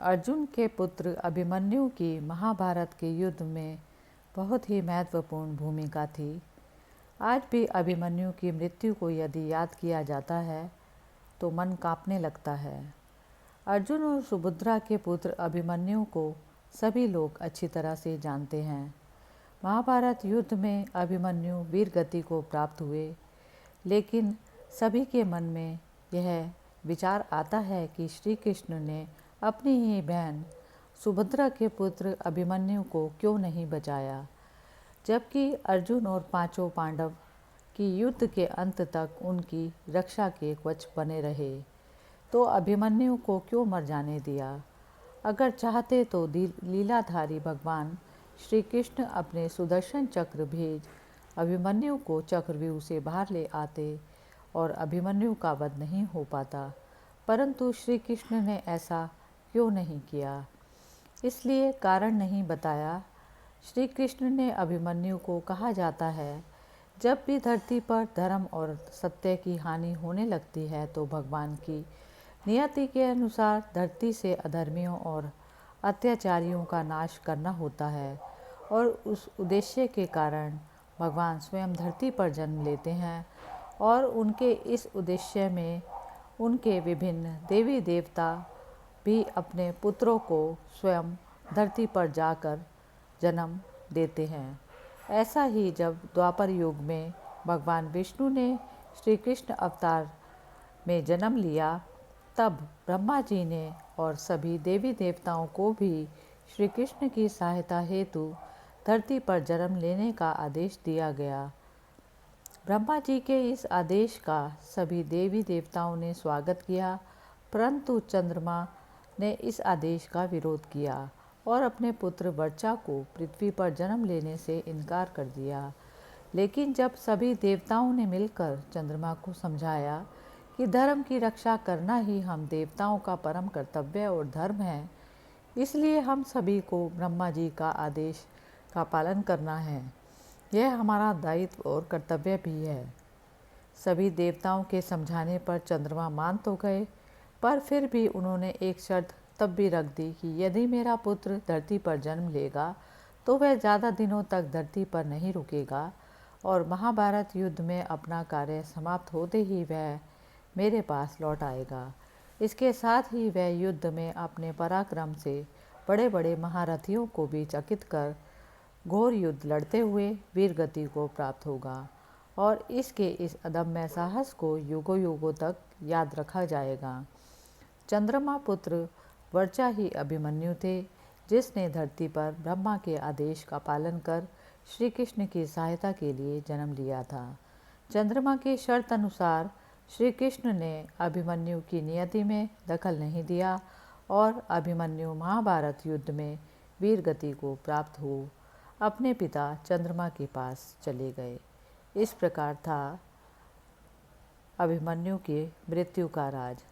अर्जुन के पुत्र अभिमन्यु की महाभारत के युद्ध में बहुत ही महत्वपूर्ण भूमिका थी। आज भी अभिमन्यु की मृत्यु को यदि याद किया जाता है तो मन कांपने लगता है। अर्जुन और सुभद्रा के पुत्र अभिमन्यु को सभी लोग अच्छी तरह से जानते हैं। महाभारत युद्ध में अभिमन्यु वीर गति को प्राप्त हुए, लेकिन सभी के मन में यह विचार आता है कि श्री कृष्ण ने अपनी ही बहन सुभद्रा के पुत्र अभिमन्यु को क्यों नहीं बचाया, जबकि अर्जुन और पांचों पांडव की युद्ध के अंत तक उनकी रक्षा के कवच बने रहे, तो अभिमन्यु को क्यों मर जाने दिया। अगर चाहते तो लीलाधारी भगवान श्री कृष्ण अपने सुदर्शन चक्र भेज अभिमन्यु को चक्रव्यूह से बाहर ले आते और अभिमन्यु का वध नहीं हो पाता, परंतु श्री कृष्ण ने ऐसा क्यों नहीं किया, इसलिए कारण नहीं बताया। श्री कृष्ण ने अभिमन्यु को कहा जाता है, जब भी धरती पर धर्म और सत्य की हानि होने लगती है तो भगवान की नियति के अनुसार धरती से अधर्मियों और अत्याचारियों का नाश करना होता है, और उस उद्देश्य के कारण भगवान स्वयं धरती पर जन्म लेते हैं, और उनके इस उद्देश्य में उनके विभिन्न देवी देवता भी अपने पुत्रों को स्वयं धरती पर जाकर जन्म देते हैं। ऐसा ही जब द्वापर युग में भगवान विष्णु ने श्री कृष्ण अवतार में जन्म लिया, तब ब्रह्मा जी ने और सभी देवी देवताओं को भी श्री कृष्ण की सहायता हेतु धरती पर जन्म लेने का आदेश दिया गया। ब्रह्मा जी के इस आदेश का सभी देवी देवताओं ने स्वागत किया, परंतु चंद्रमा ने इस आदेश का विरोध किया और अपने पुत्र वर्चा को पृथ्वी पर जन्म लेने से इनकार कर दिया। लेकिन जब सभी देवताओं ने मिलकर चंद्रमा को समझाया कि धर्म की रक्षा करना ही हम देवताओं का परम कर्तव्य और धर्म है, इसलिए हम सभी को ब्रह्मा जी का आदेश का पालन करना है, यह हमारा दायित्व और कर्तव्य भी है। सभी देवताओं के समझाने पर चंद्रमा मान तो गए, पर फिर भी उन्होंने एक शर्त तब भी रख दी कि यदि मेरा पुत्र धरती पर जन्म लेगा तो वह ज़्यादा दिनों तक धरती पर नहीं रुकेगा, और महाभारत युद्ध में अपना कार्य समाप्त होते ही वह मेरे पास लौट आएगा। इसके साथ ही वह युद्ध में अपने पराक्रम से बड़े बड़े महारथियों को भी चकित कर घोर युद्ध लड़ते हुए वीर गति को प्राप्त होगा, और इसके इस अदम्य साहस को युगों युगों तक याद रखा जाएगा। चंद्रमा पुत्र वर्चा ही अभिमन्यु थे, जिसने धरती पर ब्रह्मा के आदेश का पालन कर श्री कृष्ण की सहायता के लिए जन्म लिया था। चंद्रमा की शर्त अनुसार श्री कृष्ण ने अभिमन्यु की नियति में दखल नहीं दिया, और अभिमन्यु महाभारत युद्ध में वीर गति को प्राप्त हो अपने पिता चंद्रमा के पास चले गए। इस प्रकार था अभिमन्यु की मृत्यु का राज।